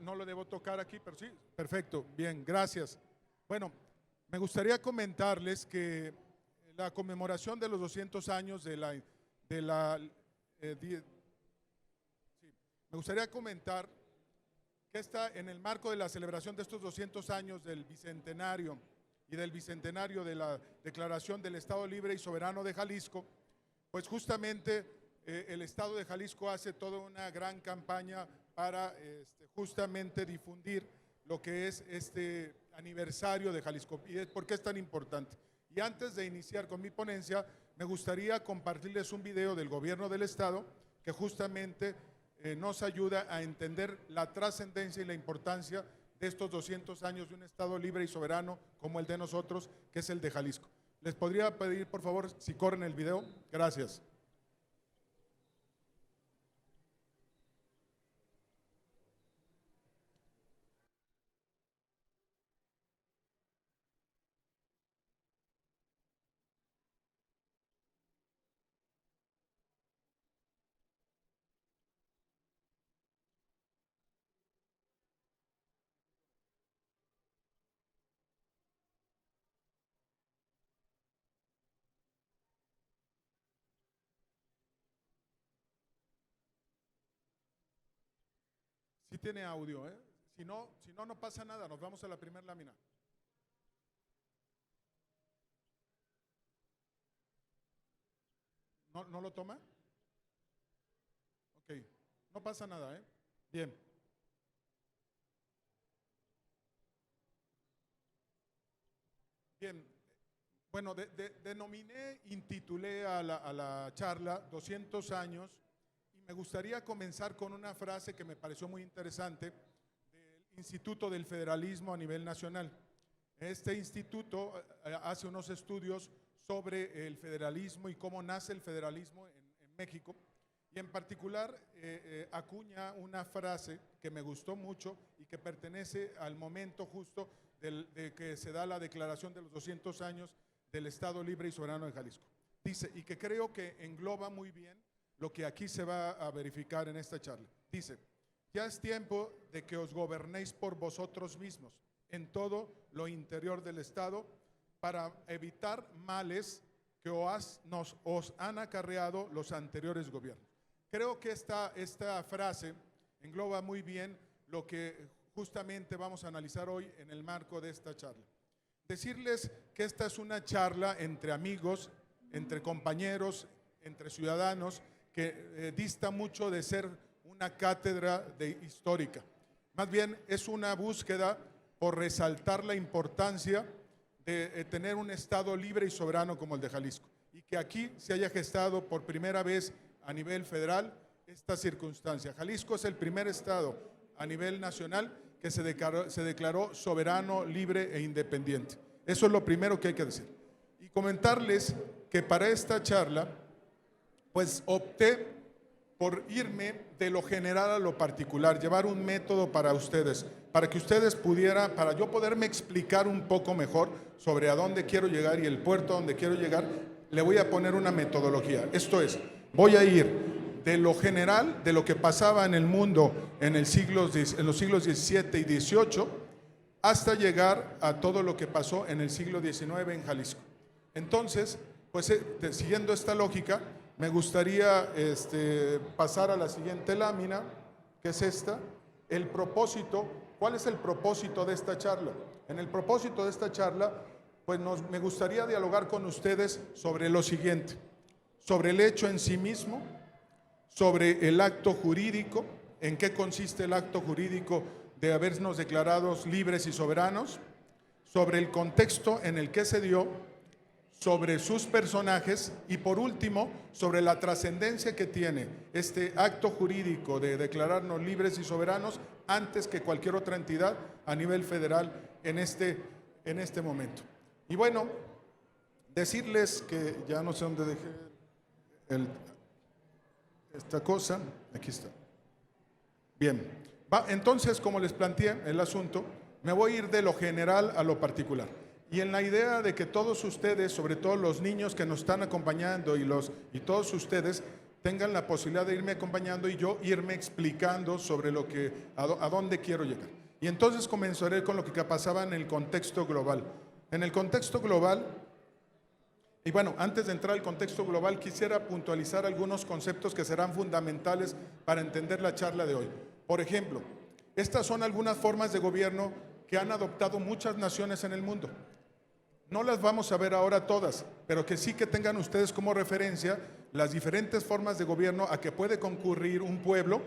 No lo debo tocar aquí, pero sí, perfecto, bien, gracias. Bueno, me gustaría comentarles que la conmemoración de los 200 años de la sí, me gustaría comentar que está en el marco de la celebración de estos 200 años del Bicentenario y del Bicentenario de la Declaración del Estado Libre y Soberano de Jalisco, pues justamente el Estado de Jalisco hace toda una gran campaña para justamente difundir lo que es este aniversario de Jalisco y por qué es tan importante. Y antes de iniciar con mi ponencia, me gustaría compartirles un video del gobierno del Estado que justamente nos ayuda a entender la trascendencia y la importancia de estos 200 años de un Estado libre y soberano como el de nosotros, que es el de Jalisco. ¿Les podría pedir, por favor, si corren el video? Gracias. Sí tiene audio, ¿eh? Si no, no pasa nada, nos vamos a la primera lámina. ¿No lo toma? Ok, no pasa nada, ¿eh? Bien. Bien, bueno, intitulé a la charla 200 años y me gustaría comenzar con una frase que me pareció muy interesante del Instituto del Federalismo a nivel nacional. Este instituto hace unos estudios sobre el federalismo y cómo nace el federalismo en México y en particular acuña una frase que me gustó mucho y que pertenece al momento justo de que se da la declaración de los 200 años del Estado Libre y Soberano de Jalisco. Dice, y que creo que engloba muy bien lo que aquí se va a verificar en esta charla. Dice, ya es tiempo de que os gobernéis por vosotros mismos en todo lo interior del Estado para evitar males que os han acarreado los anteriores gobiernos. Creo que esta frase engloba muy bien lo que justamente vamos a analizar hoy en el marco de esta charla. Decirles que esta es una charla entre amigos, entre compañeros, entre ciudadanos, que dista mucho de ser una cátedra histórica. Más bien es una búsqueda por resaltar la importancia de tener un Estado libre y soberano como el de Jalisco, y que aquí se haya gestado por primera vez a nivel federal esta circunstancia. Jalisco es el primer Estado a nivel nacional que se declaró soberano, libre e independiente. Eso es lo primero que hay que decir. Y comentarles que para esta charla, pues opté por irme de lo general a lo particular, llevar un método para ustedes, para que ustedes para yo poderme explicar un poco mejor sobre a dónde quiero llegar y el puerto a donde quiero llegar, le voy a poner una metodología. Esto es, voy a ir de lo general, de lo que pasaba en el mundo en los siglos XVII y XVIII, hasta llegar a todo lo que pasó en el siglo XIX en Jalisco. Entonces, pues siguiendo esta lógica, me gustaría pasar a la siguiente lámina, que es esta, el propósito. ¿Cuál es el propósito de esta charla? En el propósito de esta charla, pues me gustaría dialogar con ustedes sobre lo siguiente, sobre el hecho en sí mismo, sobre el acto jurídico, en qué consiste el acto jurídico de habernos declarados libres y soberanos, sobre el contexto en el que se dio, sobre sus personajes y por último, sobre la trascendencia que tiene este acto jurídico de declararnos libres y soberanos antes que cualquier otra entidad a nivel federal en este momento. Y bueno, decirles que ya no sé dónde dejé esta cosa, aquí está. Bien, entonces, como les planteé el asunto, me voy a ir de lo general a lo particular. Y en la idea de que todos ustedes, sobre todo los niños que nos están acompañando y todos ustedes, tengan la posibilidad de irme acompañando y yo irme explicando sobre a dónde quiero llegar. Y entonces comenzaré con lo que pasaba en el contexto global. En el contexto global, y bueno, antes de entrar al contexto global, quisiera puntualizar algunos conceptos que serán fundamentales para entender la charla de hoy. Por ejemplo, estas son algunas formas de gobierno que han adoptado muchas naciones en el mundo. No las vamos a ver ahora todas, pero que sí que tengan ustedes como referencia las diferentes formas de gobierno a que puede concurrir un pueblo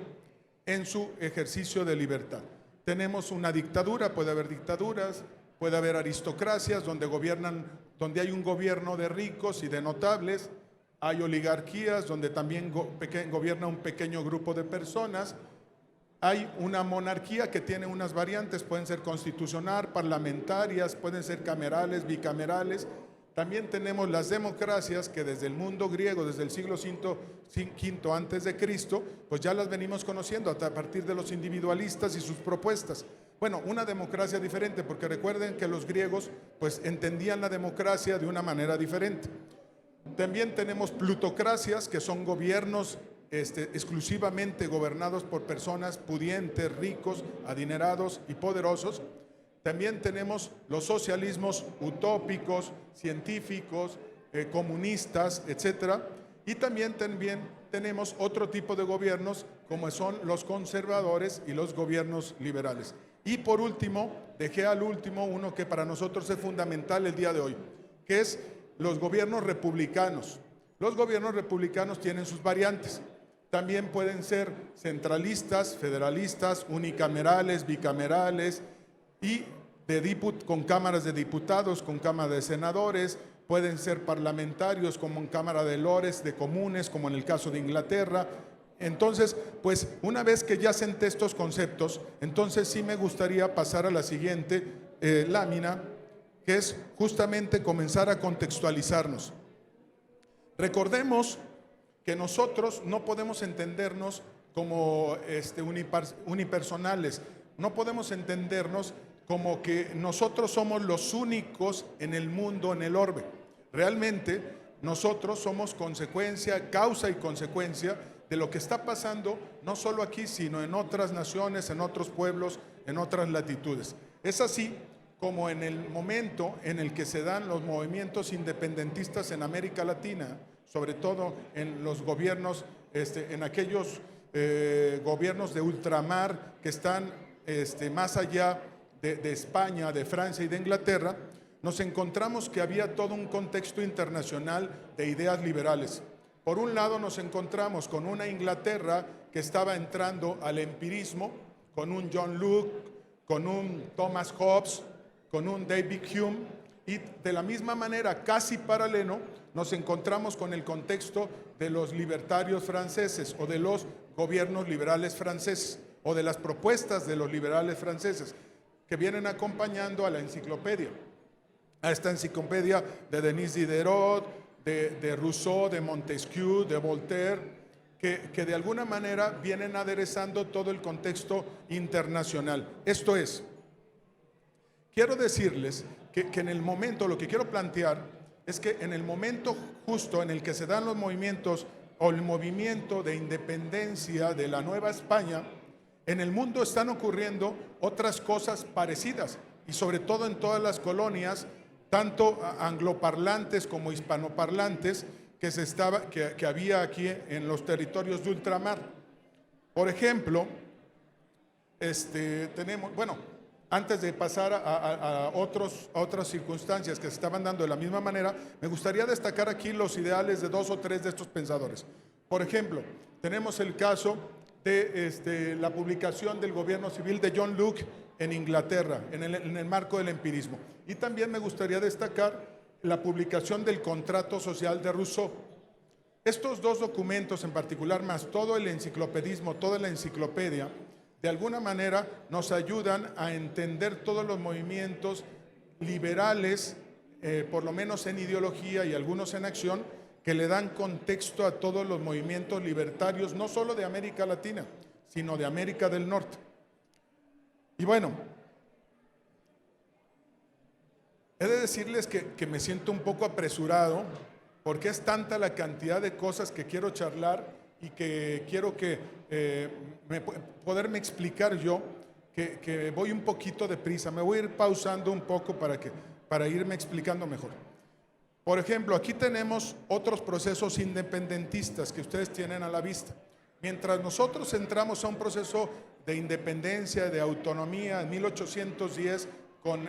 en su ejercicio de libertad. Tenemos una dictadura, puede haber dictaduras, puede haber aristocracias donde hay un gobierno de ricos y de notables, hay oligarquías donde también gobierna un pequeño grupo de personas. Hay una monarquía que tiene unas variantes, pueden ser constitucional, parlamentarias, pueden ser camerales, bicamerales. También tenemos las democracias que desde el mundo griego, desde el siglo V antes de Cristo, pues ya las venimos conociendo a partir de los individualistas y sus propuestas. Bueno, una democracia diferente, porque recuerden que los griegos pues entendían la democracia de una manera diferente. También tenemos plutocracias, que son gobiernos exclusivamente gobernados por personas pudientes, ricos, adinerados y poderosos. También tenemos los socialismos utópicos, científicos, comunistas, etcétera. Y también tenemos otro tipo de gobiernos como son los conservadores y los gobiernos liberales. Y por último, dejé al último uno que para nosotros es fundamental el día de hoy, que es los gobiernos republicanos. Los gobiernos republicanos tienen sus variantes. También pueden ser centralistas, federalistas, unicamerales, bicamerales y con cámaras de diputados, con cámara de senadores. Pueden ser parlamentarios como en Cámara de Lores, de comunes, como en el caso de Inglaterra. Entonces, pues una vez que ya senté estos conceptos, entonces sí me gustaría pasar a la siguiente lámina, que es justamente comenzar a contextualizarnos. Recordemos que nosotros no podemos entendernos como unipersonales, no podemos entendernos como que nosotros somos los únicos en el mundo, en el orbe. Realmente nosotros somos consecuencia, causa y consecuencia de lo que está pasando no solo aquí, sino en otras naciones, en otros pueblos, en otras latitudes. Es así como en el momento en el que se dan los movimientos independentistas en América Latina, sobre todo en los gobiernos, en aquellos gobiernos de ultramar que están más allá de España, de Francia y de Inglaterra, nos encontramos que había todo un contexto internacional de ideas liberales. Por un lado nos encontramos con una Inglaterra que estaba entrando al empirismo, con un John Locke, con un Thomas Hobbes, con un David Hume, y de la misma manera, casi paralelo, nos encontramos con el contexto de los libertarios franceses o de los gobiernos liberales franceses o de las propuestas de los liberales franceses que vienen acompañando a la enciclopedia, a esta enciclopedia de Denis Diderot, de Rousseau, de Montesquieu, de Voltaire, que de alguna manera vienen aderezando todo el contexto internacional. Esto es, quiero decirles que en el momento, lo que quiero plantear es que en el momento justo en el que se dan los movimientos o el movimiento de independencia de la Nueva España, en el mundo están ocurriendo otras cosas parecidas y sobre todo en todas las colonias, tanto angloparlantes como hispanoparlantes, que había aquí en los territorios de ultramar. Por ejemplo, tenemos, bueno, antes de pasar a otras circunstancias que se estaban dando de la misma manera, me gustaría destacar aquí los ideales de 2 o 3 de estos pensadores. Por ejemplo, tenemos el caso de la publicación del gobierno civil de John Locke en Inglaterra, en el marco del empirismo. Y también me gustaría destacar la publicación del contrato social de Rousseau. Estos 2 documentos en particular, más todo el enciclopedismo, toda la enciclopedia, de alguna manera nos ayudan a entender todos los movimientos liberales, por lo menos en ideología y algunos en acción, que le dan contexto a todos los movimientos libertarios, no solo de América Latina, sino de América del Norte. Y bueno, he de decirles que me siento un poco apresurado, porque es tanta la cantidad de cosas que quiero charlar, y que quiero que poderme explicar yo, que voy un poquito deprisa. Me voy a ir pausando un poco para irme explicando mejor. Por ejemplo, aquí tenemos otros procesos independentistas que ustedes tienen a la vista. Mientras nosotros entramos a un proceso de independencia, de autonomía, en 1810, con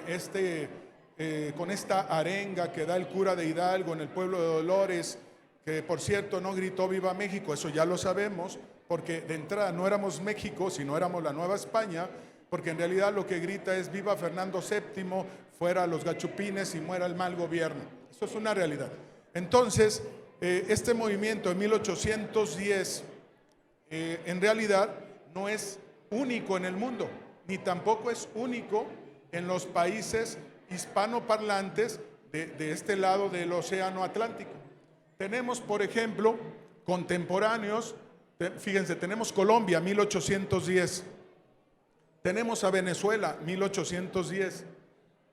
esta arenga que da el cura de Hidalgo en el pueblo de Dolores, que por cierto no gritó Viva México, eso ya lo sabemos, porque de entrada no éramos México, sino éramos la Nueva España, porque en realidad lo que grita es Viva Fernando VII, fuera los gachupines y muera el mal gobierno. Eso es una realidad. Entonces, este movimiento de 1810 en realidad no es único en el mundo, ni tampoco es único en los países hispanoparlantes de este lado del Océano Atlántico. Tenemos, por ejemplo, contemporáneos, fíjense, tenemos Colombia, 1810, tenemos a Venezuela, 1810,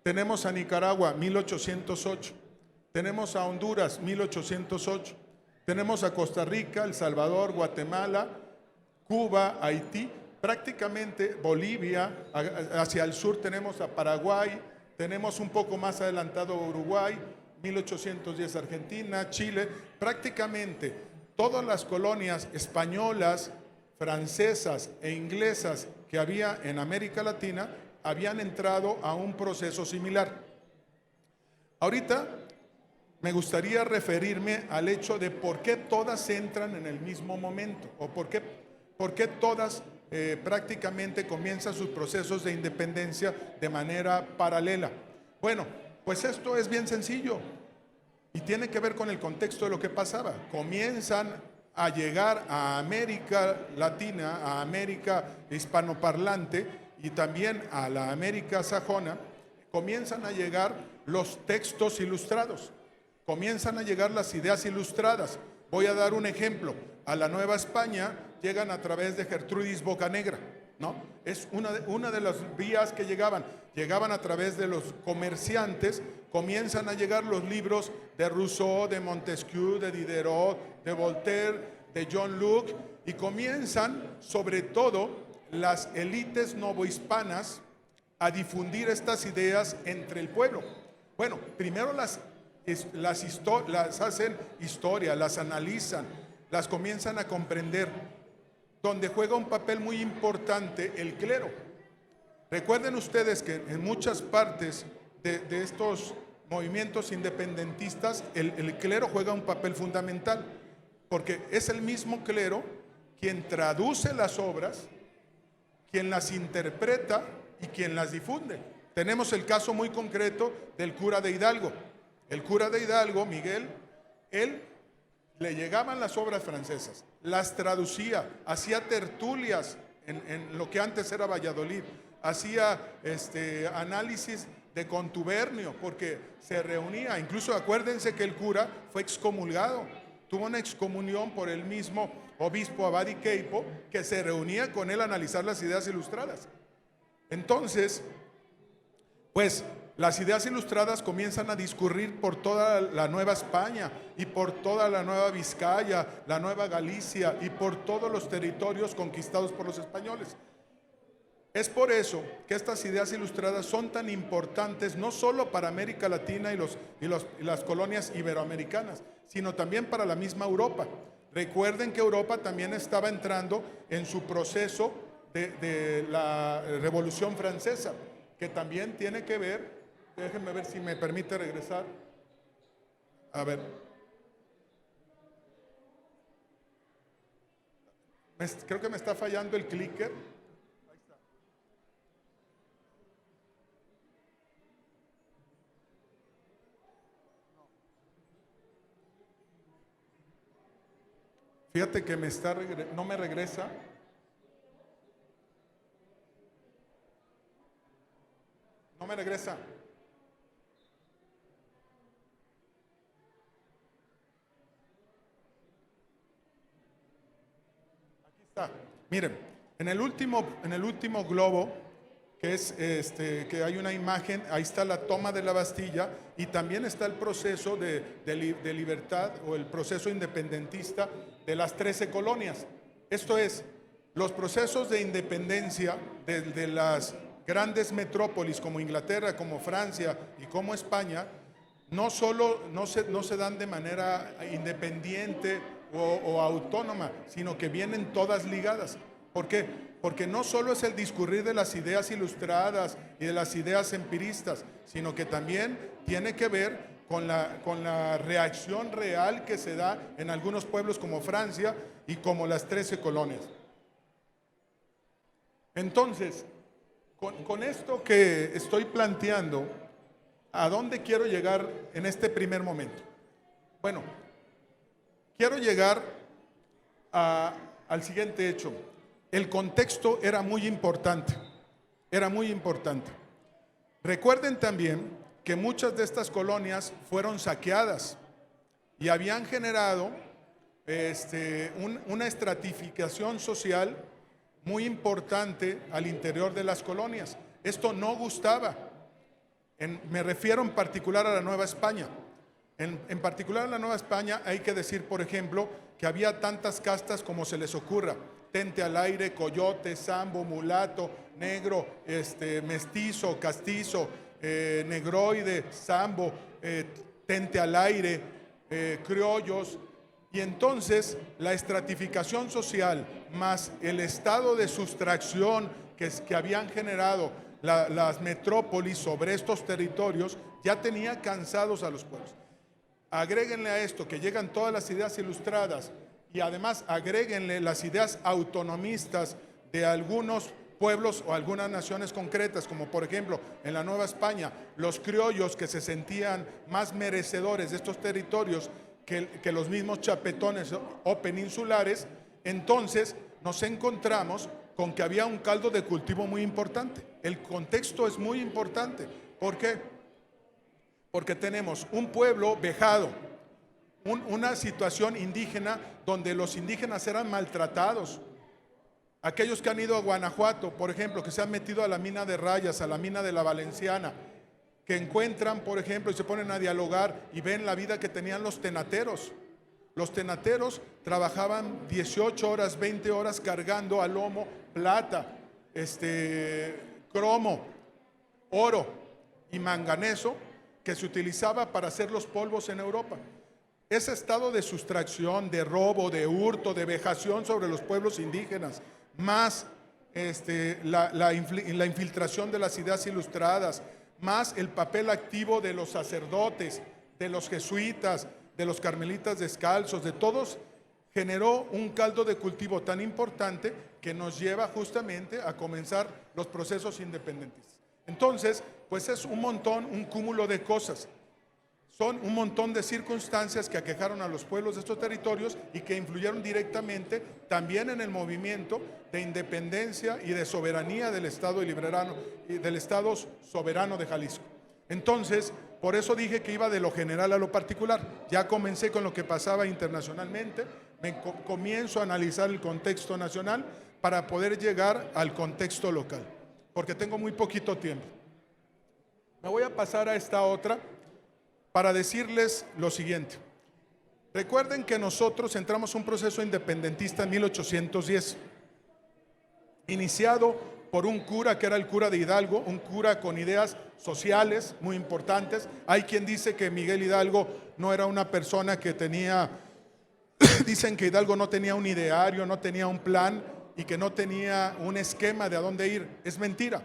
tenemos a Nicaragua, 1808, tenemos a Honduras, 1808, tenemos a Costa Rica, El Salvador, Guatemala, Cuba, Haití, prácticamente Bolivia, hacia el sur tenemos a Paraguay, tenemos un poco más adelantado Uruguay, 1810 Argentina, Chile, prácticamente todas las colonias españolas, francesas e inglesas que había en América Latina habían entrado a un proceso similar. Ahorita me gustaría referirme al hecho de por qué todas entran en el mismo momento o por qué todas prácticamente comienzan sus procesos de independencia de manera paralela. Bueno, pues esto es bien sencillo y tiene que ver con el contexto de lo que pasaba. Comienzan a llegar a América Latina, a América hispanoparlante y también a la América sajona, comienzan a llegar los textos ilustrados, comienzan a llegar las ideas ilustradas. Voy a dar un ejemplo. A la Nueva España llegan a través de Gertrudis Bocanegra, ¿no? Es una de las vías que llegaban a través de los comerciantes, comienzan a llegar los libros de Rousseau, de Montesquieu, de Diderot, de Voltaire, de John Locke, y comienzan sobre todo las élites novohispanas a difundir estas ideas entre el pueblo. Bueno, primero las hacen historia, las analizan, las comienzan a comprender, donde juega un papel muy importante el clero. Recuerden ustedes que en muchas partes de estos movimientos independentistas, el clero juega un papel fundamental, porque es el mismo clero quien traduce las obras, quien las interpreta y quien las difunde. Tenemos el caso muy concreto del cura de Hidalgo. El cura de Hidalgo, Miguel, él le llegaban las obras francesas, las traducía, hacía tertulias en lo que antes era Valladolid, hacía análisis de contubernio, porque se reunía. Incluso acuérdense que el cura fue excomulgado, tuvo una excomunión por el mismo obispo Abadi Queipo, que se reunía con él a analizar las ideas ilustradas. Entonces, pues las ideas ilustradas comienzan a discurrir por toda la Nueva España y por toda la Nueva Vizcaya, la Nueva Galicia y por todos los territorios conquistados por los españoles. Es por eso que estas ideas ilustradas son tan importantes, no solo para América Latina y las colonias iberoamericanas, sino también para la misma Europa. Recuerden que Europa también estaba entrando en su proceso de la Revolución Francesa, que también tiene que ver, déjenme ver si me permite regresar. A ver. Creo que me está fallando el clicker. Ahí está. Fíjate que no me regresa. No me regresa. Aquí está. Miren, en el último globo que hay una imagen, ahí está la toma de la Bastilla y también está el proceso de libertad o el proceso independentista de las 13 colonias. Esto es, los procesos de independencia de las grandes metrópolis como Inglaterra, como Francia y como España, no se dan de manera independiente o autónoma, sino que vienen todas ligadas. ¿Por qué? Porque no solo es el discurrir de las ideas ilustradas y de las ideas empiristas, sino que también tiene que ver con la reacción real que se da en algunos pueblos como Francia y como las 13 colonias. Entonces, con esto que estoy planteando, ¿a dónde quiero llegar en este primer momento? Bueno, quiero llegar al siguiente hecho. El contexto era muy importante, era muy importante. Recuerden también que muchas de estas colonias fueron saqueadas y habían generado una estratificación social muy importante al interior de las colonias. Esto no gustaba. Me refiero en particular a la Nueva España. En particular a la Nueva España hay que decir, por ejemplo, que había tantas castas como se les ocurra. Tente al aire, coyote, sambo, mulato, negro, mestizo, castizo, negroide, sambo, tente al aire, criollos. Y entonces la estratificación social más el estado de sustracción que habían generado las metrópolis sobre estos territorios ya tenía cansados a los pueblos. Agréguenle a esto que llegan todas las ideas ilustradas y además agréguenle las ideas autonomistas de algunos pueblos o algunas naciones concretas, como por ejemplo en la Nueva España, los criollos que se sentían más merecedores de estos territorios que los mismos chapetones o peninsulares. Entonces nos encontramos con que había un caldo de cultivo muy importante. El contexto es muy importante. ¿Por qué? Porque tenemos un pueblo vejado, una situación indígena donde los indígenas eran maltratados. Aquellos que han ido a Guanajuato, por ejemplo, que se han metido a la mina de Rayas, a la mina de la Valenciana, que encuentran, por ejemplo, y se ponen a dialogar y ven la vida que tenían los tenateros. Los tenateros trabajaban 18 horas, 20 horas cargando a lomo plata, cromo, oro y manganeso que se utilizaba para hacer los polvos en Europa. Ese estado de sustracción, de robo, de hurto, de vejación sobre los pueblos indígenas, más la infiltración de las ideas ilustradas, más el papel activo de los sacerdotes, de los jesuitas, de los carmelitas descalzos, de todos, generó un caldo de cultivo tan importante que nos lleva justamente a comenzar los procesos independentistas. Entonces, pues es un montón, un cúmulo de cosas. Son un montón de circunstancias que aquejaron a los pueblos de estos territorios y que influyeron directamente también en el movimiento de independencia y de soberanía del Estado del Estado soberano de Jalisco. Entonces, por eso dije que iba de lo general a lo particular. Ya comencé con lo que pasaba internacionalmente, comienzo a analizar el contexto nacional para poder llegar al contexto local, porque tengo muy poquito tiempo. Me voy a pasar a esta otra para decirles lo siguiente. Recuerden que nosotros entramos un proceso independentista en 1810, iniciado por un cura que era el cura de Hidalgo, un cura con ideas sociales muy importantes. Hay quien dice que Miguel Hidalgo no era una persona que tenía, dicen que Hidalgo no tenía un ideario, no tenía un plan y que no tenía un esquema de a dónde ir. Es mentira.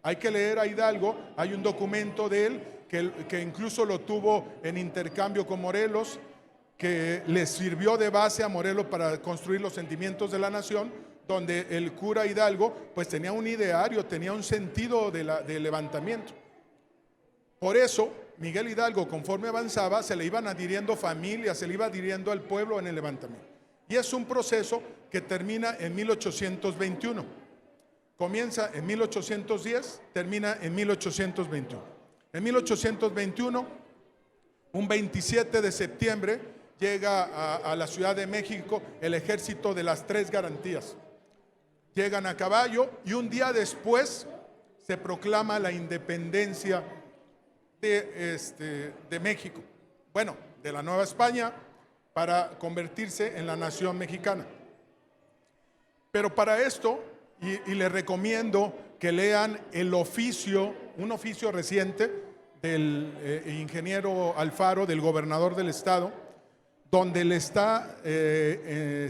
Hay que leer a Hidalgo, hay un documento de él que incluso lo tuvo en intercambio con Morelos, que le sirvió de base a Morelos para construir los sentimientos de la nación, donde el cura Hidalgo pues tenía un ideario, tenía un sentido de levantamiento. Por eso Miguel Hidalgo, conforme avanzaba, se le iban adhiriendo familias, se le iba adhiriendo al pueblo en el levantamiento. Y es un proceso que termina en 1821. Comienza en 1810, termina en 1821. En 1821, un 27 de septiembre, llega a la Ciudad de México el ejército de las 3 garantías. Llegan a caballo y un día después se proclama la independencia de México, bueno, de la Nueva España, para convertirse en la nación mexicana. Pero para esto, y les recomiendo que lean el oficio, un oficio reciente del ingeniero Alfaro, del gobernador del estado, donde le está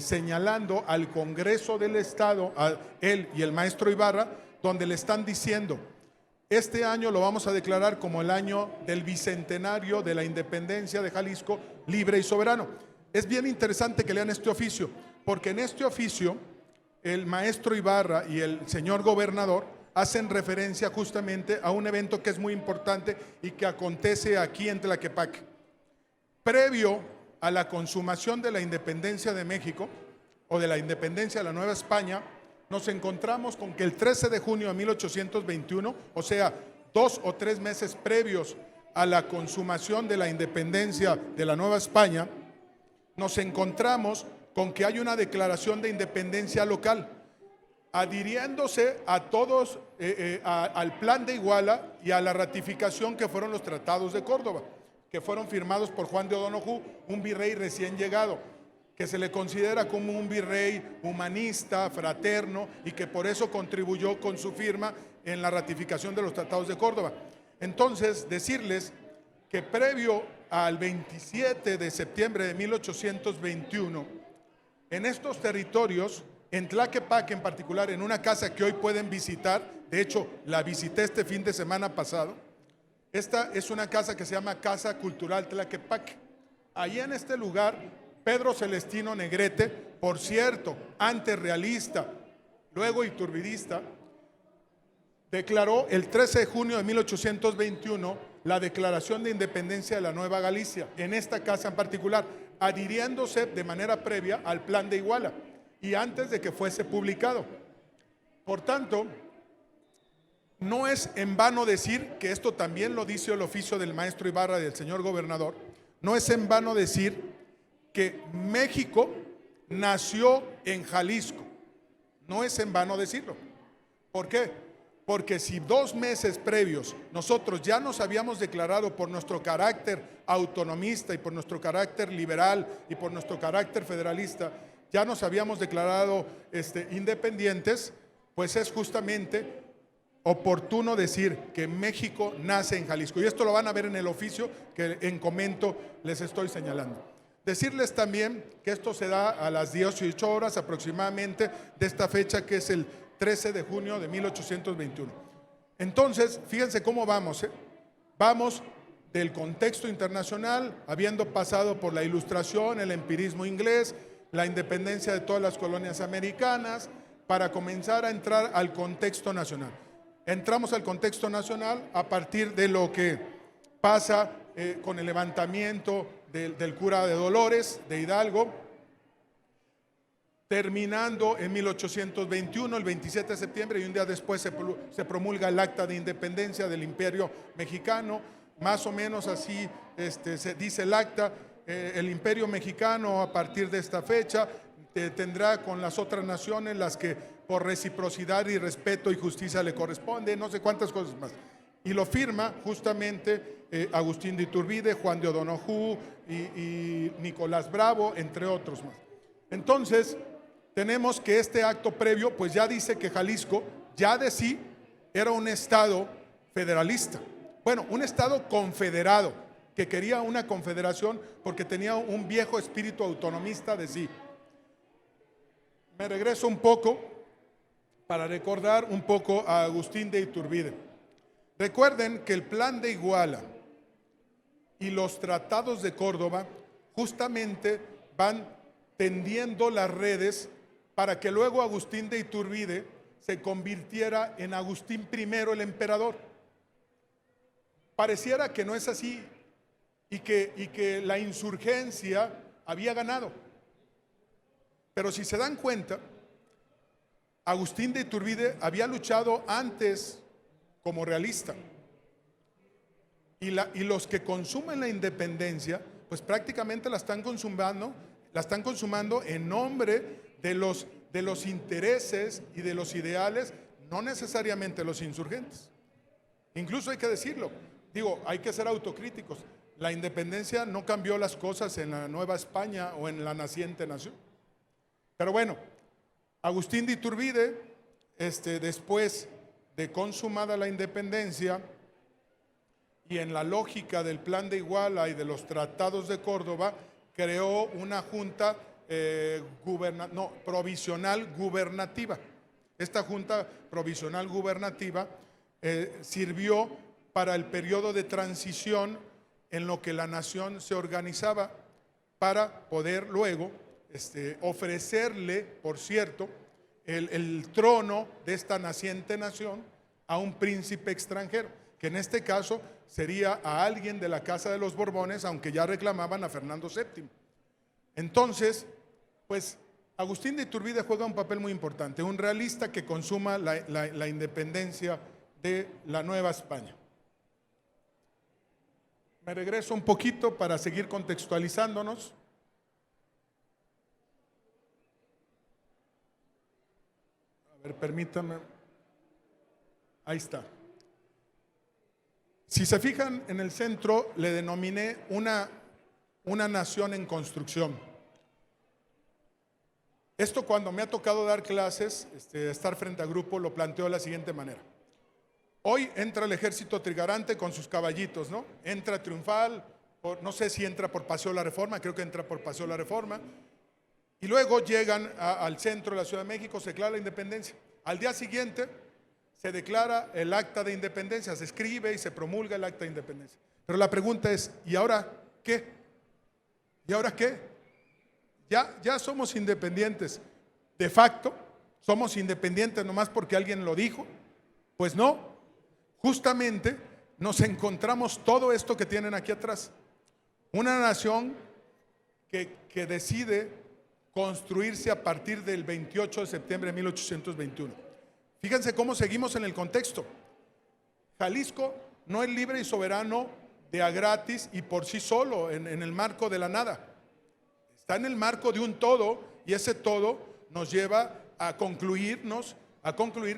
señalando al Congreso del Estado, a él y el maestro Ibarra, donde le están diciendo: este año lo vamos a declarar como el año del bicentenario de la independencia de Jalisco, libre y soberano. Es bien interesante que lean este oficio, porque en este oficio el maestro Ibarra y el señor gobernador hacen referencia justamente a un evento que es muy importante y que acontece aquí en Tlaquepaque. Previo a la consumación de la independencia de México, o de la independencia de la Nueva España, nos encontramos con que el 13 de junio de 1821, o sea, 2 o 3 meses previos a la consumación de la independencia de la Nueva España, nos encontramos con que hay una declaración de independencia local, adhiriéndose a todos, al Plan de Iguala y a la ratificación que fueron los tratados de Córdoba, que fueron firmados por Juan de O'Donojú, un virrey recién llegado, que se le considera como un virrey humanista, fraterno, y que por eso contribuyó con su firma en la ratificación de los tratados de Córdoba. Entonces, decirles que previo al 27 de septiembre de 1821, en estos territorios, en Tlaquepaque en particular, en una casa que hoy pueden visitar, de hecho la visité este fin de semana pasado, esta es una casa que se llama Casa Cultural Tlaquepaque. Ahí en este lugar, Pedro Celestino Negrete, por cierto, antes realista, luego iturbidista, declaró el 13 de junio de 1821 la declaración de independencia de la Nueva Galicia, en esta casa en particular, adhiriéndose de manera previa al Plan de Iguala y antes de que fuese publicado. Por tanto, no es en vano decir, que esto también lo dice el oficio del maestro Ibarra y del señor gobernador, no es en vano decir que México nació en Jalisco. No es en vano decirlo. ¿Por qué? Porque si 2 meses previos nosotros ya nos habíamos declarado por nuestro carácter autonomista y por nuestro carácter liberal y por nuestro carácter federalista, ya nos habíamos declarado independientes, pues es justamente oportuno decir que México nace en Jalisco. Y esto lo van a ver en el oficio que en comento les estoy señalando. Decirles también que esto se da a las 18 horas aproximadamente de esta fecha, que es el 13 de junio de 1821. Entonces, fíjense cómo vamos. Vamos del contexto internacional, habiendo pasado por la Ilustración, el empirismo inglés, la independencia de todas las colonias americanas, para comenzar a entrar al contexto nacional. Entramos al contexto nacional a partir de lo que pasa con el levantamiento del cura de Dolores, de Hidalgo, terminando en 1821, el 27 de septiembre, y un día después se promulga el Acta de Independencia del Imperio Mexicano. Más o menos así se dice el acta. El Imperio Mexicano, a partir de esta fecha, tendrá con las otras naciones las que por reciprocidad y respeto y justicia le corresponde, no sé cuántas cosas más. Y lo firma justamente Agustín de Iturbide, Juan de O'Donojú y Nicolás Bravo, entre otros más. Entonces, tenemos que este acto previo, pues ya dice que Jalisco ya de sí era un estado federalista. Bueno, un estado confederado, que quería una confederación porque tenía un viejo espíritu autonomista de sí. Me regreso un poco para recordar un poco a Agustín de Iturbide. Recuerden que el Plan de Iguala y los tratados de Córdoba justamente van tendiendo las redes para que luego Agustín de Iturbide se convirtiera en Agustín I el emperador. Pareciera que no es así y que la insurgencia había ganado. Pero si se dan cuenta, Agustín de Iturbide había luchado antes como realista. Y los que consumen la independencia, pues prácticamente la están consumando en nombre de los intereses y de los ideales, no necesariamente los insurgentes. Incluso hay que decirlo, digo, hay que ser autocríticos. La independencia no cambió las cosas en la Nueva España o en la naciente nación. Pero bueno, Agustín de Iturbide, después de consumada la independencia y en la lógica del Plan de Iguala y de los tratados de Córdoba, creó una junta provisional gubernativa. Esta junta provisional gubernativa sirvió para el periodo de transición en lo que la nación se organizaba para poder luego ofrecerle, por cierto, el trono de esta naciente nación a un príncipe extranjero, que en este caso sería a alguien de la Casa de los Borbones, aunque ya reclamaban a Fernando VII. Entonces, pues Agustín de Iturbide juega un papel muy importante, un realista que consuma la independencia de la Nueva España. Me regreso un poquito para seguir contextualizándonos. A ver, permítame. Ahí está. Si se fijan en el centro, le denominé una nación en construcción. Esto, cuando me ha tocado dar clases, estar frente a grupo, lo planteo de la siguiente manera. Hoy entra el ejército trigarante con sus caballitos, ¿no? Entra triunfal, no sé si entra por Paseo de la Reforma, creo que entra por Paseo de la Reforma, y luego llegan al centro de la Ciudad de México, se declara la independencia. Al día siguiente se declara el acta de independencia, se escribe y se promulga el acta de independencia. Pero la pregunta es, ¿y ahora qué? ¿Y ahora qué? Ya somos independientes. De facto, somos independientes nomás porque alguien lo dijo. Pues no. Justamente nos encontramos todo esto que tienen aquí atrás. Una nación que decide construirse a partir del 28 de septiembre de 1821. Fíjense cómo seguimos en el contexto. Jalisco no es libre y soberano de a gratis y por sí solo en el marco de la nada. Está en el marco de un todo, y ese todo nos lleva a concluir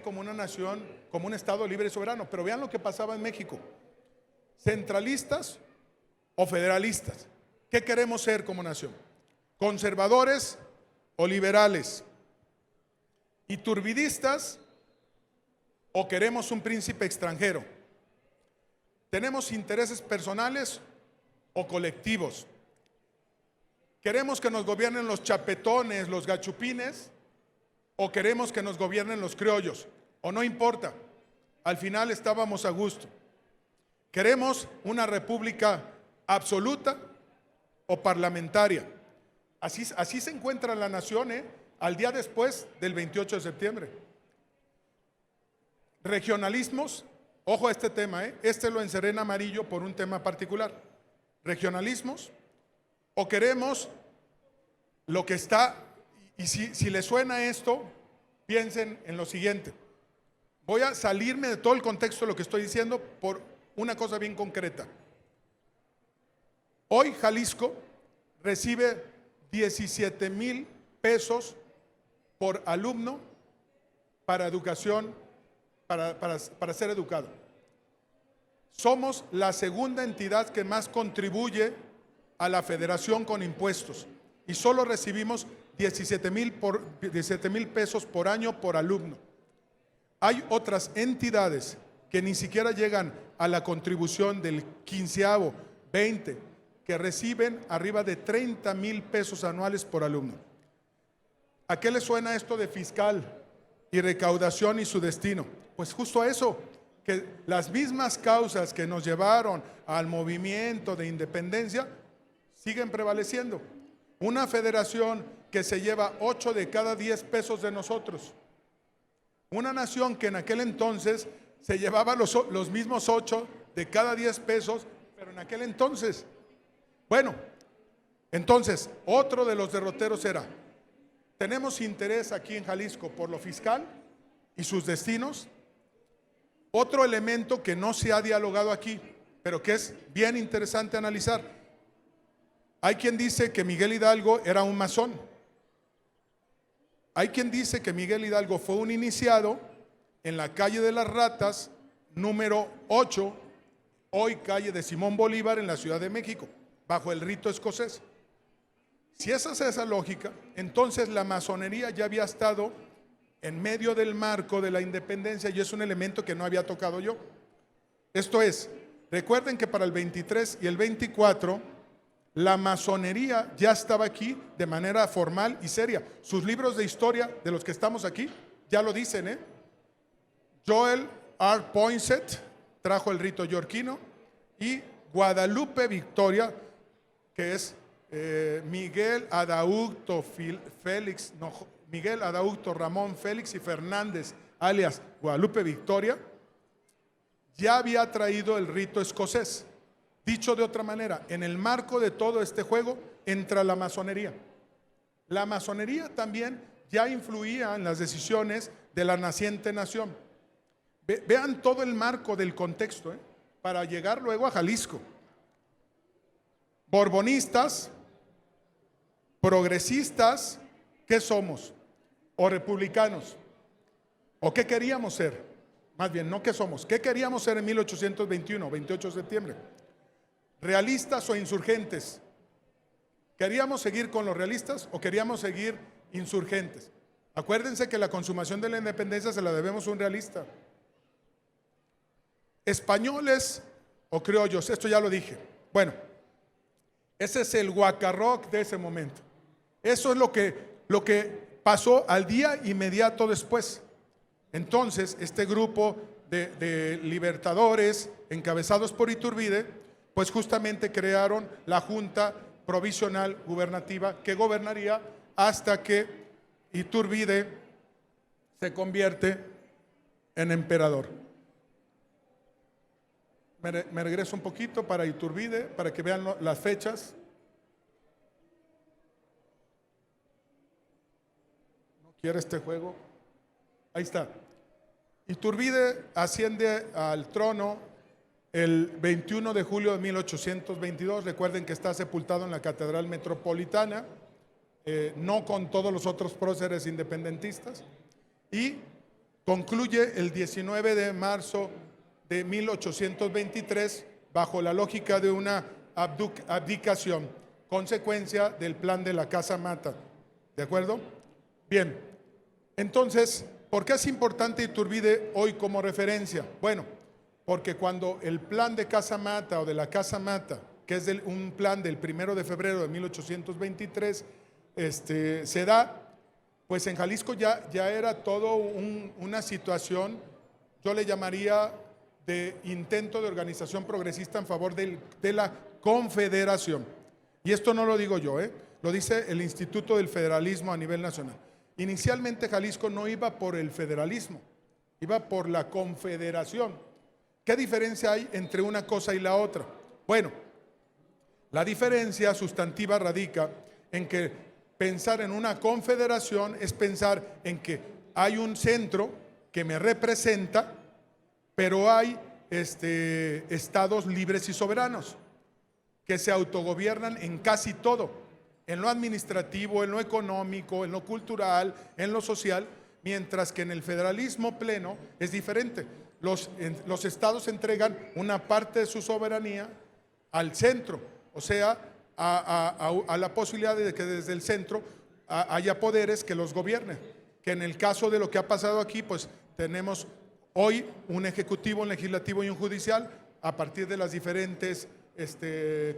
como una nación, como un Estado libre y soberano. Pero vean lo que pasaba en México. ¿Centralistas o federalistas? ¿Qué queremos ser como nación? ¿Conservadores o liberales? ¿Iturbidistas o queremos un príncipe extranjero? ¿Tenemos intereses personales o colectivos? ¿Queremos que nos gobiernen los chapetones, los gachupines? ¿O queremos que nos gobiernen los criollos? ¿O no importa? Al final estábamos a gusto. ¿Queremos una república absoluta o parlamentaria? Así se encuentra la nación, al día después del 28 de septiembre. Regionalismos, ojo a este tema, lo encerré en amarillo por un tema particular. Regionalismos, o queremos lo que está, y si les suena esto, piensen en lo siguiente. Voy a salirme de todo el contexto de lo que estoy diciendo por una cosa bien concreta. Hoy Jalisco recibe 17,000 pesos por alumno para educación, para ser educado. Somos la segunda entidad que más contribuye a la federación con impuestos y solo recibimos 17,000 pesos por año por alumno. Hay otras entidades que ni siquiera llegan a la contribución del 15avo, 20, que reciben arriba de 30,000 pesos anuales por alumno. ¿A qué le suena esto de fiscal y recaudación y su destino? Pues justo a eso, que las mismas causas que nos llevaron al movimiento de independencia siguen prevaleciendo. Una federación que se lleva 8 de cada 10 pesos de nosotros. Una nación que en aquel entonces se llevaba los mismos 8 de cada 10 pesos, pero en aquel entonces. Bueno, entonces, otro de los derroteros era, tenemos interés aquí en Jalisco por lo fiscal y sus destinos. Otro elemento que no se ha dialogado aquí, pero que es bien interesante analizar. Hay quien dice que Miguel Hidalgo era un masón. Hay quien dice que Miguel Hidalgo fue un iniciado en la calle de las Ratas, número 8, hoy calle de Simón Bolívar en la Ciudad de México, bajo el rito escocés. Si esa es esa lógica, entonces la masonería ya había estado en medio del marco de la independencia y es un elemento que no había tocado yo. Esto es, recuerden que para el 23 y el 24 la masonería ya estaba aquí de manera formal y seria. Sus libros de historia de los que estamos aquí ya lo dicen, ¿eh? Joel R. Poinsett trajo el rito yorquino y Guadalupe Victoria, que es Miguel Adaucto Ramón Félix y Fernández, alias Guadalupe Victoria, ya había traído el rito escocés. Dicho de otra manera, en el marco de todo este juego entra la masonería. La masonería también ya influía en las decisiones de la naciente nación. Vean todo el marco del contexto, para llegar luego a Jalisco. Borbonistas, progresistas, ¿qué somos? ¿O republicanos? ¿O qué queríamos ser? Más bien, no qué somos. ¿Qué queríamos ser en 1821, 28 de septiembre? ¿Realistas o insurgentes? ¿Queríamos seguir con los realistas o queríamos seguir insurgentes? Acuérdense que la consumación de la independencia se la debemos a un realista. Españoles o criollos, esto ya lo dije. Bueno, ese es el guacarroc de ese momento. Eso es lo que pasó al día inmediato después. Entonces, este grupo de libertadores encabezados por Iturbide, pues justamente crearon la Junta Provisional Gubernativa que gobernaría hasta que Iturbide se convierte en emperador. Me regreso un poquito para Iturbide, para que vean las fechas. ¿No quiere este juego? Ahí está. Iturbide asciende al trono el 21 de julio de 1822. Recuerden que está sepultado en la Catedral Metropolitana, no con todos los otros próceres independentistas. Y concluye el 19 de marzo de 1823 bajo la lógica de una abdicación, consecuencia del plan de la Casa Mata. ¿De acuerdo? Bien, entonces, ¿por qué es importante Iturbide hoy como referencia? Bueno, porque cuando el plan de Casa Mata o de la Casa Mata, que es un plan del 1 de febrero de 1823, se da, pues en Jalisco ya era todo una situación, yo le llamaría de intento de organización progresista en favor de la confederación. Y esto no lo digo yo, lo dice el Instituto del Federalismo a nivel nacional. Inicialmente Jalisco no iba por el federalismo, iba por la confederación. ¿Qué diferencia hay entre una cosa y la otra? Bueno, la diferencia sustantiva radica en que pensar en una confederación es pensar en que hay un centro que me representa, pero hay estados libres y soberanos que se autogobiernan en casi todo, en lo administrativo, en lo económico, en lo cultural, en lo social, mientras que en el federalismo pleno es diferente. Los estados entregan una parte de su soberanía al centro, o sea, a la posibilidad de que desde el centro haya poderes que los gobiernen, que en el caso de lo que ha pasado aquí, pues tenemos hoy un ejecutivo, un legislativo y un judicial a partir de las diferentes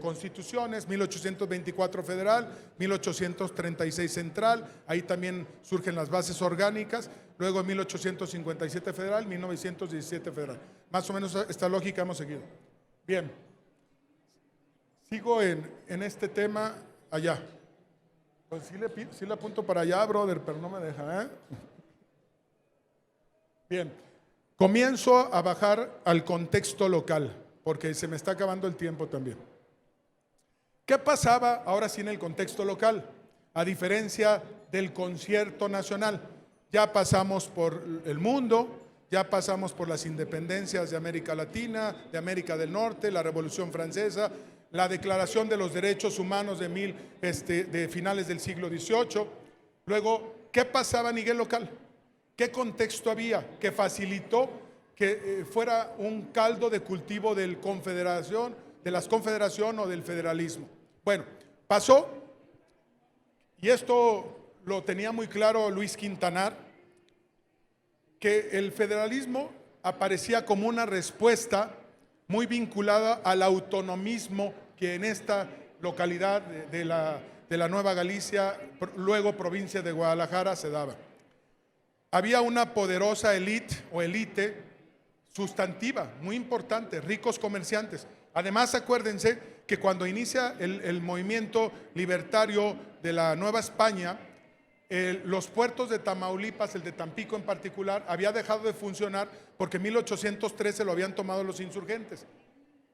constituciones, 1824 federal, 1836 central, ahí también surgen las bases orgánicas, luego 1857 federal, 1917 federal. Más o menos esta lógica hemos seguido. Bien, sigo en este tema allá. Pues sí le apunto para allá, brother, pero no me deja, Bien, comienzo a bajar al contexto local, porque se me está acabando el tiempo también. ¿Qué pasaba ahora sí en el contexto local? A diferencia del concierto nacional, ya pasamos por el mundo, ya pasamos por las independencias de América Latina, de América del Norte, la Revolución Francesa, la Declaración de los Derechos Humanos de finales del siglo XVIII. Luego, ¿qué pasaba a nivel local? ¿Qué contexto había que facilitó que fuera un caldo de cultivo de las confederación o del federalismo? Bueno, pasó, y esto lo tenía muy claro Luis Quintanar, que el federalismo aparecía como una respuesta muy vinculada al autonomismo que en esta localidad de la Nueva Galicia, luego provincia de Guadalajara, se daba. Había una poderosa élite sustantiva, muy importante, ricos comerciantes. Además, acuérdense que cuando inicia el movimiento libertario de la Nueva España, los puertos de Tamaulipas, el de Tampico en particular, había dejado de funcionar porque en 1813 lo habían tomado los insurgentes.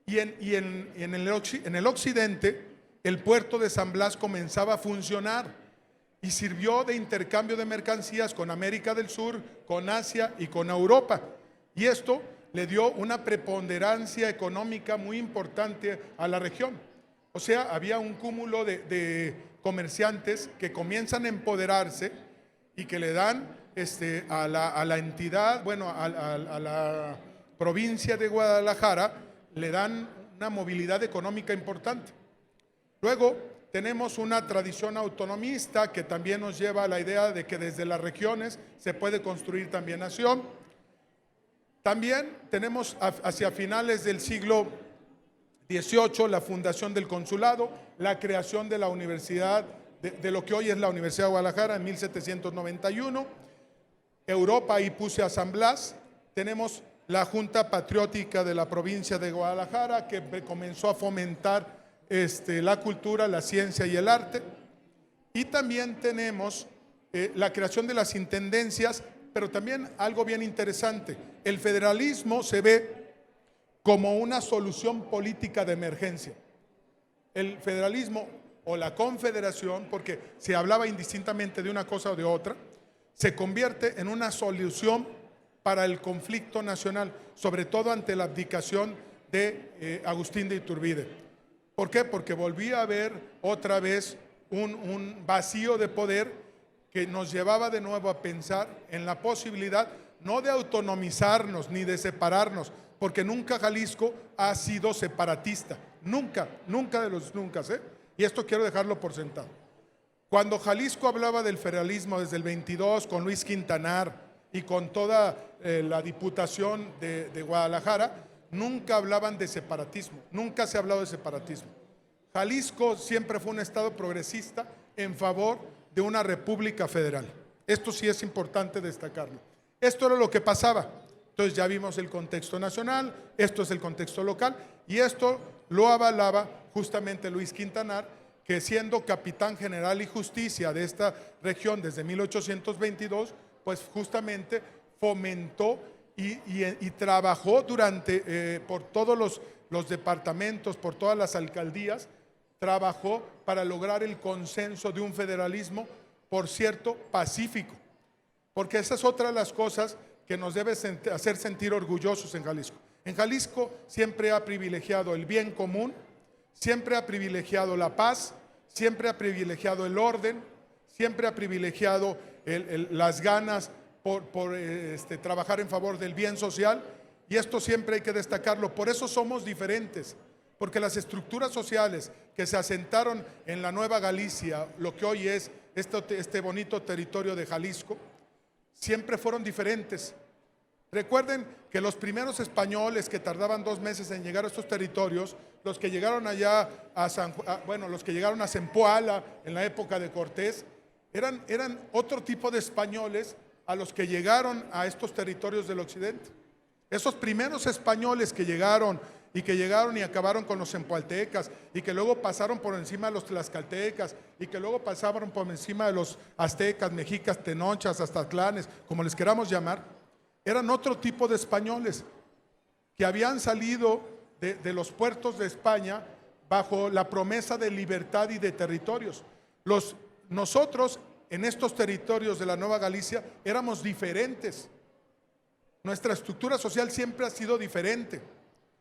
Y en el occidente, el puerto de San Blas comenzaba a funcionar y sirvió de intercambio de mercancías con América del Sur, con Asia y con Europa. Y esto le dio una preponderancia económica muy importante a la región. O sea, había un cúmulo de comerciantes que comienzan a empoderarse y que le dan a la entidad, bueno, a la provincia de Guadalajara, le dan una movilidad económica importante. Luego tenemos una tradición autonomista que también nos lleva a la idea de que desde las regiones se puede construir también nación. También tenemos hacia finales del siglo XVIII la fundación del consulado, la creación de la universidad, de lo que hoy es la Universidad de Guadalajara en 1791. Europa, ahí puse a San Blas. Tenemos la Junta Patriótica de la provincia de Guadalajara, que comenzó a fomentar la cultura, la ciencia y el arte. Y también tenemos la creación de las intendencias, pero también algo bien interesante. El federalismo se ve como una solución política de emergencia. El federalismo o la confederación, porque se hablaba indistintamente de una cosa o de otra, se convierte en una solución para el conflicto nacional, sobre todo ante la abdicación de Agustín de Iturbide. ¿Por qué? Porque volvía a haber otra vez un vacío de poder que nos llevaba de nuevo a pensar en la posibilidad no de autonomizarnos ni de separarnos, porque nunca Jalisco ha sido separatista, nunca de los nunca, y esto quiero dejarlo por sentado. Cuando Jalisco hablaba del federalismo desde el 22 con Luis Quintanar y con toda la diputación de Guadalajara, nunca hablaban de separatismo, nunca se ha hablado de separatismo. Jalisco siempre fue un estado progresista en favor de una república federal. Esto sí es importante destacarlo. Esto era lo que pasaba. Entonces ya vimos el contexto nacional, esto es el contexto local, y esto lo avalaba justamente Luis Quintanar, que siendo capitán general y justicia de esta región desde 1822, pues justamente fomentó y trabajó por todos los departamentos, por todas las alcaldías, trabajó para lograr el consenso de un federalismo, por cierto, pacífico, porque esa es otra de las cosas que nos debe hacer sentir orgullosos en Jalisco. En Jalisco siempre ha privilegiado el bien común, siempre ha privilegiado la paz, siempre ha privilegiado el orden, siempre ha privilegiado las ganas por trabajar en favor del bien social, y esto siempre hay que destacarlo. Por eso somos diferentes, porque las estructuras sociales que se asentaron en la Nueva Galicia, lo que hoy es este bonito territorio de Jalisco, siempre fueron diferentes. Recuerden que los primeros españoles que tardaban 2 meses en llegar a estos territorios, los que llegaron allá los que llegaron a Zempoala en la época de Cortés, eran otro tipo de españoles a los que llegaron a estos territorios del occidente. Esos primeros españoles que llegaron y acabaron con los zempoaltecas, y que luego pasaron por encima de los tlaxcaltecas, y que luego pasaron por encima de los aztecas, mexicas, tenochas, aztlanes, como les queramos llamar, eran otro tipo de españoles que habían salido de los puertos de España bajo la promesa de libertad y de territorios. Nosotros en estos territorios de la Nueva Galicia éramos diferentes. Nuestra estructura social siempre ha sido diferente.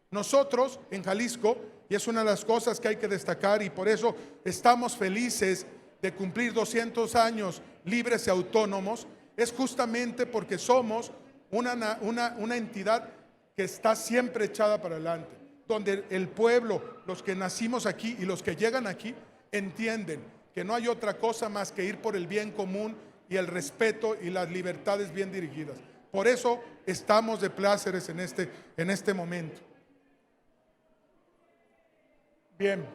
Nosotros en Jalisco, y es una de las cosas que hay que destacar, y por eso estamos felices de cumplir 200 años libres y autónomos, es justamente porque somos una entidad que está siempre echada para adelante, donde el pueblo, los que nacimos aquí y los que llegan aquí, entienden que no hay otra cosa más que ir por el bien común y el respeto y las libertades bien dirigidas. Por eso estamos de pláceres en este momento. Bien,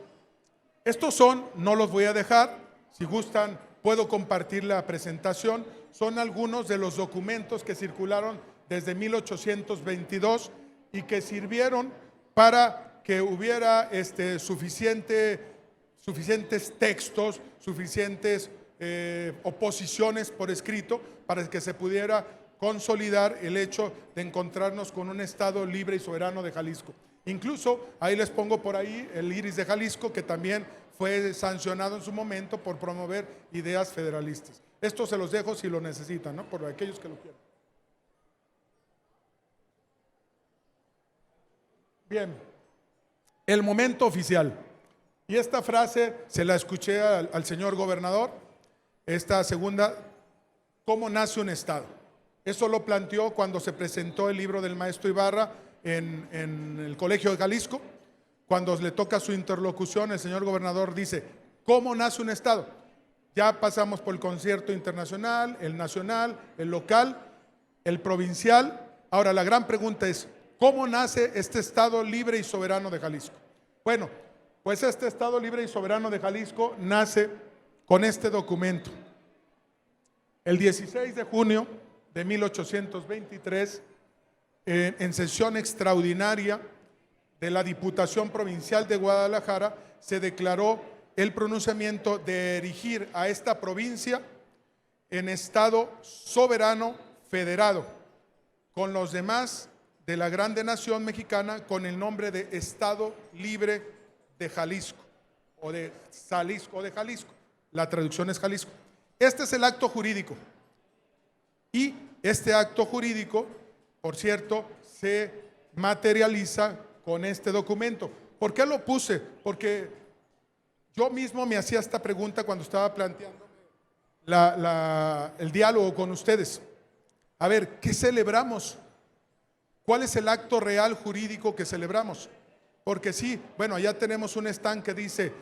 estos son, no los voy a dejar, si gustan puedo compartir la presentación, son algunos de los documentos que circularon desde 1822 y que sirvieron para que hubiera suficientes textos, suficientes oposiciones por escrito para que se pudiera consolidar el hecho de encontrarnos con un Estado libre y soberano de Jalisco. Incluso ahí les pongo por ahí el iris de Jalisco, que también fue sancionado en su momento por promover ideas federalistas. Esto se los dejo si lo necesitan, ¿no? Por aquellos que lo quieran. Bien, el momento oficial. Y esta frase se la escuché al señor gobernador, esta segunda, ¿cómo nace un Estado? Eso lo planteó cuando se presentó el libro del maestro Ibarra en el Colegio de Jalisco. Cuando le toca su interlocución, el señor gobernador dice, ¿cómo nace un Estado? Ya pasamos por el concierto internacional, el nacional, el local, el provincial. Ahora la gran pregunta es, ¿cómo nace este Estado libre y soberano de Jalisco? Bueno, pues este Estado libre y soberano de Jalisco nace con este documento. El 16 de junio de 1823, en sesión extraordinaria de la Diputación Provincial de Guadalajara, se declaró el pronunciamiento de erigir a esta provincia en Estado soberano federado con los demás de la grande nación mexicana con el nombre de Estado Libre de Jalisco o de Jalisco. La traducción es Jalisco. Este es el acto jurídico. Y este acto jurídico, por cierto, se materializa con este documento. ¿Por qué lo puse? Porque yo mismo me hacía esta pregunta cuando estaba planteando el diálogo con ustedes. A ver, ¿qué celebramos? ¿Cuál es el acto real jurídico que celebramos? Porque sí, bueno, allá tenemos un stand que dice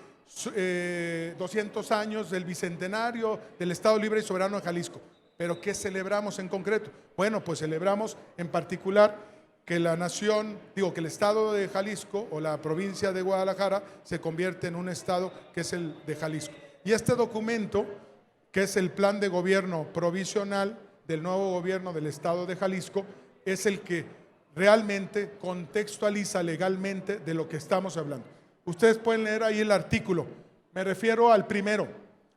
200 años del bicentenario del Estado Libre y Soberano de Jalisco. ¿Pero qué celebramos en concreto? Bueno, pues celebramos en particular que la nación, que el Estado de Jalisco o la provincia de Guadalajara se convierte en un Estado que es el de Jalisco. Y este documento, que es el plan de gobierno provisional del nuevo gobierno del Estado de Jalisco, es el que realmente contextualiza legalmente de lo que estamos hablando. Ustedes pueden leer ahí el artículo. Me refiero al primero.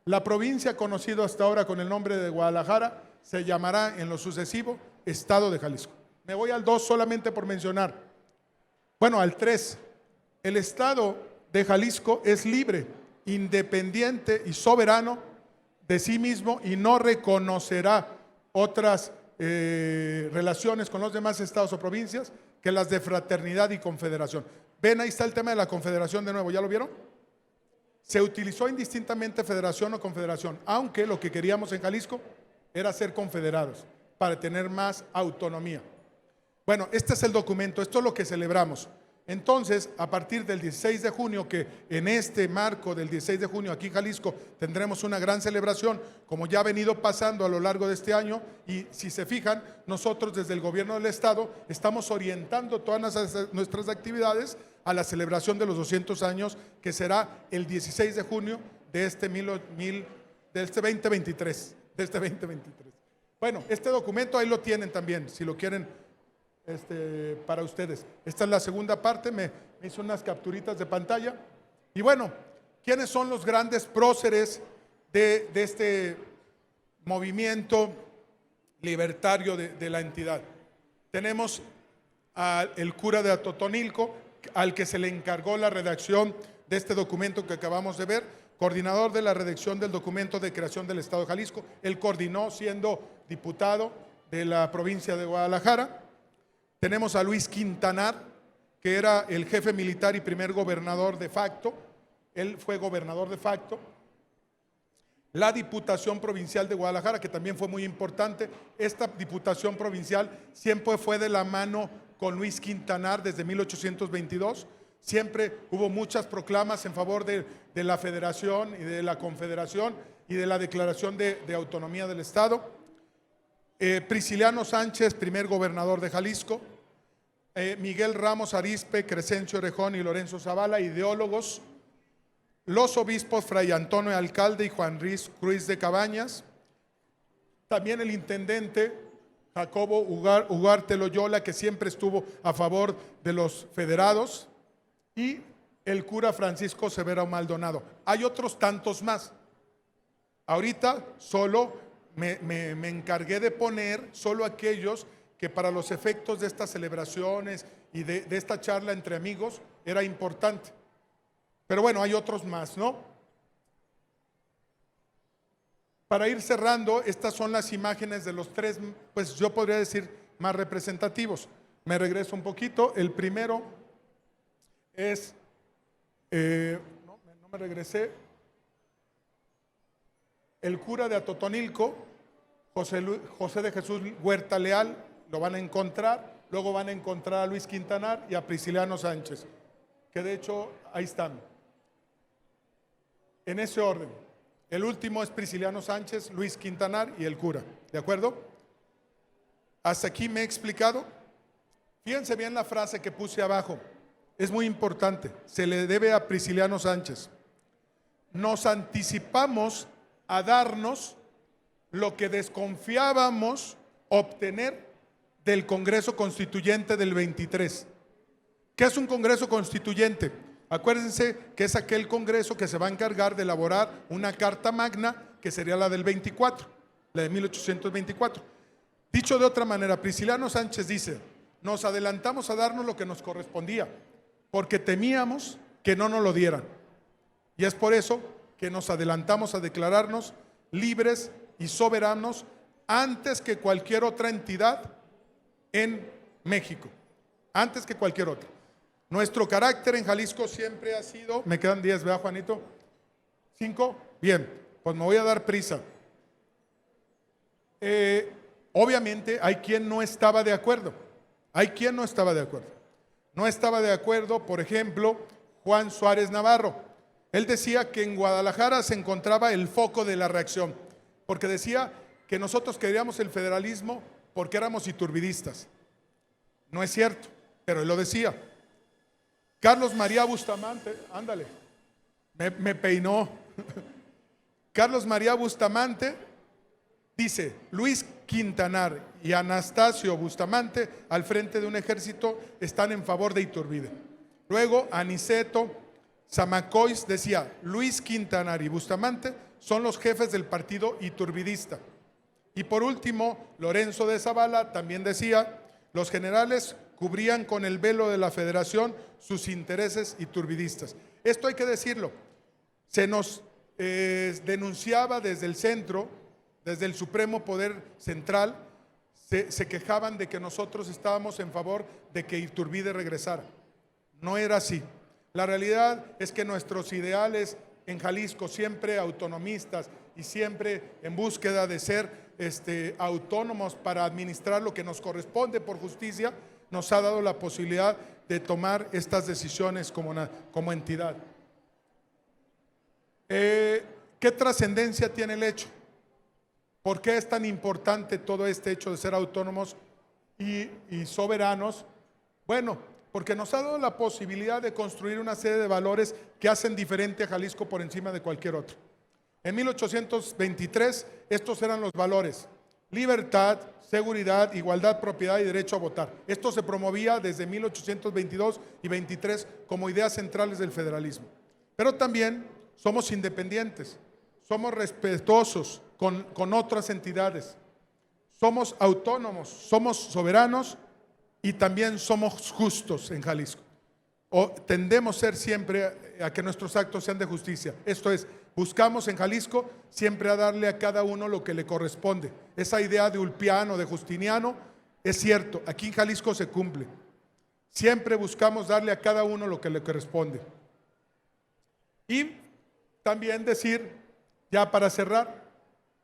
La provincia conocida hasta ahora con el nombre de Guadalajara se llamará en lo sucesivo Estado de Jalisco. Me voy al 2 solamente por mencionar. Bueno, al 3. El Estado de Jalisco es libre, independiente y soberano de sí mismo y no reconocerá otras relaciones con los demás estados o provincias que las de fraternidad y confederación. Ven, ahí está el tema de la confederación de nuevo, ¿ya lo vieron? Se utilizó indistintamente federación o confederación, aunque lo que queríamos en Jalisco era ser confederados para tener más autonomía. Bueno, este es el documento, esto es lo que celebramos. Entonces, a partir del 16 de junio, que en este marco del 16 de junio aquí en Jalisco tendremos una gran celebración, como ya ha venido pasando a lo largo de este año, y si se fijan, nosotros desde el gobierno del Estado estamos orientando todas nuestras actividades a la celebración de los 200 años, que será el 16 de junio de este 2023. Bueno, este documento ahí lo tienen también, si lo quieren para ustedes. Esta es la segunda parte, me hizo unas capturitas de pantalla. Y bueno, ¿quiénes son los grandes próceres de este movimiento libertario de la entidad? Tenemos al cura de Atotonilco, al que se le encargó la redacción de este documento que acabamos de ver, coordinador de la redacción del documento de creación del Estado de Jalisco. Él coordinó siendo diputado de la provincia de Guadalajara. Tenemos a Luis Quintanar, que era el jefe militar y primer gobernador de facto. Él fue gobernador de facto. la Diputación Provincial de Guadalajara, que también fue muy importante. Esta Diputación Provincial siempre fue de la mano con Luis Quintanar desde 1822. Siempre hubo muchas proclamas en favor de la Federación y de la Confederación y de la Declaración de Autonomía del Estado. Prisciliano Sánchez, primer gobernador de Jalisco. Miguel Ramos Arizpe, Crescencio Orejón y Lorenzo Zavala, ideólogos. Los obispos Fray Antonio Alcalde y Juan Ruiz de Cabañas. También el intendente Jacobo Ugarte Loyola, que siempre estuvo a favor de los federados. Y el cura Francisco Severo Maldonado. Hay otros tantos más. Ahorita solo me encargué de poner solo aquellos que para los efectos de estas celebraciones y de esta charla entre amigos era importante. Pero bueno, hay otros más, ¿no? Para ir cerrando, estas son las imágenes de los tres, pues yo podría decir, más representativos. Me regreso un poquito. El primero es, no me regresé, el cura de Atotonilco, José de Jesús Huerta Leal, lo van a encontrar. Luego van a encontrar a Luis Quintanar y a Prisciliano Sánchez, que de hecho ahí están. En ese orden. El último es Prisciliano Sánchez, Luis Quintanar y el cura. ¿De acuerdo? ¿Hasta aquí me he explicado? Fíjense bien la frase que puse abajo. Es muy importante. Se le debe a Prisciliano Sánchez. Nos anticipamos a darnos lo que desconfiábamos obtener del Congreso Constituyente del 23. ¿Qué es un Congreso Constituyente? Acuérdense que es aquel Congreso que se va a encargar de elaborar una Carta Magna, que sería la del 24, la de 1824. Dicho de otra manera, Prisciliano Sánchez dice, nos adelantamos a darnos lo que nos correspondía, porque temíamos que no nos lo dieran. Y es por eso que nos adelantamos a declararnos libres y soberanos antes que cualquier otra entidad en México, antes que cualquier otra. Nuestro carácter en Jalisco siempre ha sido, me quedan 10, ¿verdad, Juanito? 5, bien, pues me voy a dar prisa. Obviamente hay quien no estaba de acuerdo, No estaba de acuerdo, por ejemplo, Juan Suárez Navarro. Él decía que en Guadalajara se encontraba el foco de la reacción, porque decía que nosotros queríamos el federalismo porque éramos iturbidistas. No es cierto, pero él lo decía. Carlos María Bustamante, ándale, me peinó. Carlos María Bustamante dice, Luis Quintanar y Anastasio Bustamante al frente de un ejército están en favor de Iturbide. Luego Aniceto Zamacois decía, Luis Quintanar y Bustamante son los jefes del partido iturbidista. Y por último, Lorenzo de Zavala también decía, los generales cubrían con el velo de la federación sus intereses iturbidistas. Esto hay que decirlo. Se nos denunciaba desde el centro, desde el Supremo Poder Central, se quejaban de que nosotros estábamos en favor de que Iturbide regresara. No era así. La realidad es que nuestros ideales en Jalisco, siempre autonomistas y siempre en búsqueda de ser autónomos para administrar lo que nos corresponde por justicia, nos ha dado la posibilidad de tomar estas decisiones como entidad. ¿Qué trascendencia tiene el hecho? ¿Por qué es tan importante todo este hecho de ser autónomos y soberanos? Bueno, porque nos ha dado la posibilidad de construir una serie de valores que hacen diferente a Jalisco por encima de cualquier otro. En 1823 estos eran los valores: libertad, seguridad, igualdad, propiedad y derecho a votar. Esto se promovía desde 1822 y 23 como ideas centrales del federalismo. Pero también somos independientes, somos respetuosos con otras entidades, somos autónomos, somos soberanos y también somos justos en Jalisco. Tendemos a ser siempre a que nuestros actos sean de justicia. Esto es, buscamos en Jalisco siempre a darle a cada uno lo que le corresponde. Esa idea de Ulpiano, de Justiniano, es cierto, aquí en Jalisco se cumple. Siempre buscamos darle a cada uno lo que le corresponde. Y también decir, Ya para cerrar,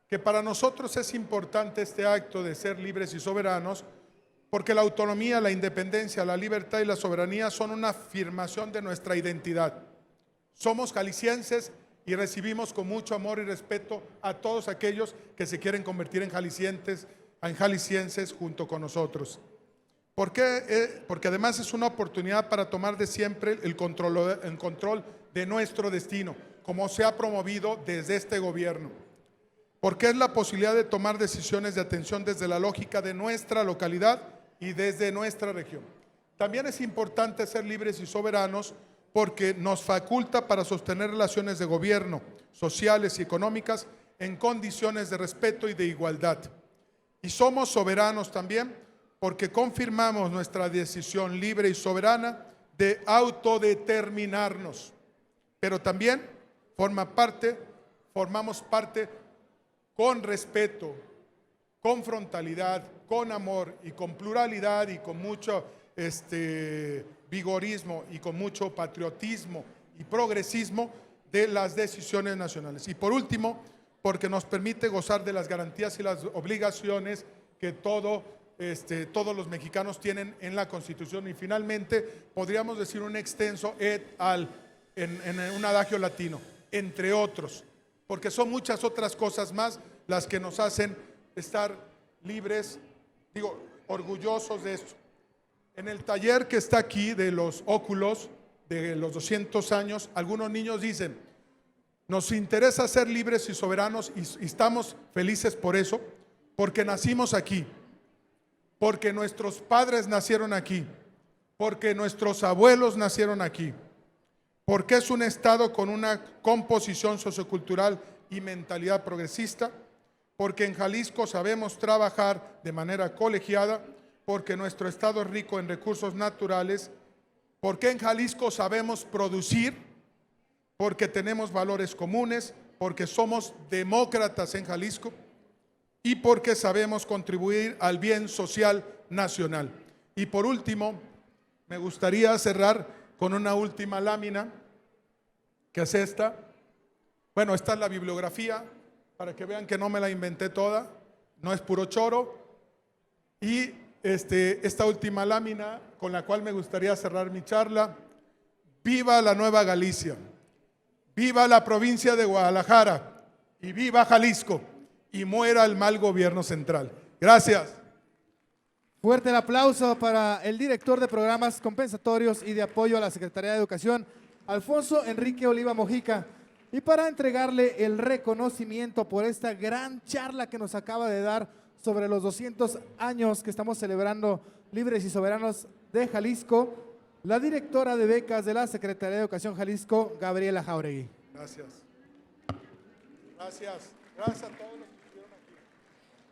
que para nosotros es importante este acto de ser libres y soberanos, porque la autonomía, la independencia, la libertad y la soberanía son una afirmación de nuestra identidad. Somos jaliscienses y recibimos con mucho amor y respeto a todos aquellos que se quieren convertir en jaliscienses junto con nosotros. ¿Por qué? Porque además es una oportunidad para tomar de siempre el control de nuestro destino, como se ha promovido desde este gobierno. Porque es la posibilidad de tomar decisiones de atención desde la lógica de nuestra localidad y desde nuestra región. También es importante ser libres y soberanos porque nos faculta para sostener relaciones de gobierno, sociales y económicas en condiciones de respeto y de igualdad. Y somos soberanos también porque confirmamos nuestra decisión libre y soberana de autodeterminarnos. Pero también formamos parte con respeto, con frontalidad, con amor y con pluralidad y con mucho vigorismo y con mucho patriotismo y progresismo de las decisiones nacionales. Y por último, porque nos permite gozar de las garantías y las obligaciones que todos los mexicanos tienen en la Constitución. Y finalmente, podríamos decir un extenso en un adagio latino, entre otros, porque son muchas otras cosas más las que nos hacen estar libres, orgullosos de esto. En el taller que está aquí de los óculos de los 200 años, algunos niños dicen, nos interesa ser libres y soberanos y estamos felices por eso, porque nacimos aquí, porque nuestros padres nacieron aquí, porque nuestros abuelos nacieron aquí, porque es un estado con una composición sociocultural y mentalidad progresista, porque en Jalisco sabemos trabajar de manera colegiada, porque nuestro estado es rico en recursos naturales, porque en Jalisco sabemos producir, porque tenemos valores comunes, porque somos demócratas en Jalisco y porque sabemos contribuir al bien social nacional. Y por último, me gustaría cerrar con una última lámina, que es esta. Bueno, esta es la bibliografía, para que vean que no me la inventé toda, no es puro choro. Y esta última lámina con la cual me gustaría cerrar mi charla: viva la Nueva Galicia, viva la provincia de Guadalajara y viva Jalisco y muera el mal gobierno central. Gracias. Fuerte el aplauso para el director de programas compensatorios y de apoyo a la Secretaría de Educación, Alfonso Enrique Oliva Mojica, y para entregarle el reconocimiento por esta gran charla que nos acaba de dar sobre los 200 años que estamos celebrando libres y soberanos de Jalisco, la directora de becas de la Secretaría de Educación Jalisco, Gabriela Jauregui. Gracias. Gracias. Gracias a todos los que estuvieron aquí.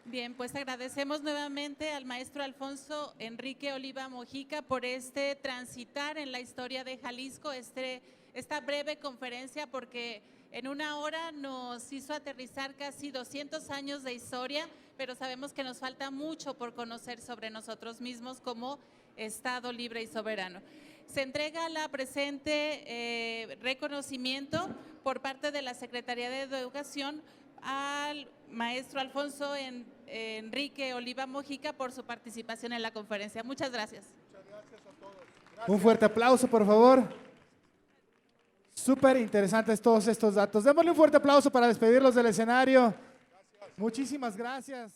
Bien, pues agradecemos nuevamente al maestro Alfonso Enrique Oliva Mojica por transitar en la historia de Jalisco, esta breve conferencia, porque en una hora nos hizo aterrizar casi 200 años de historia, pero sabemos que nos falta mucho por conocer sobre nosotros mismos como Estado libre y soberano. Se entrega la presente reconocimiento por parte de la Secretaría de Educación al maestro Alfonso Enrique Oliva Mojica por su participación en la conferencia. Muchas gracias. Muchas gracias a todos. Gracias. Un fuerte aplauso, por favor. Súper interesantes todos estos datos. Démosle un fuerte aplauso para despedirlos del escenario. Muchísimas gracias.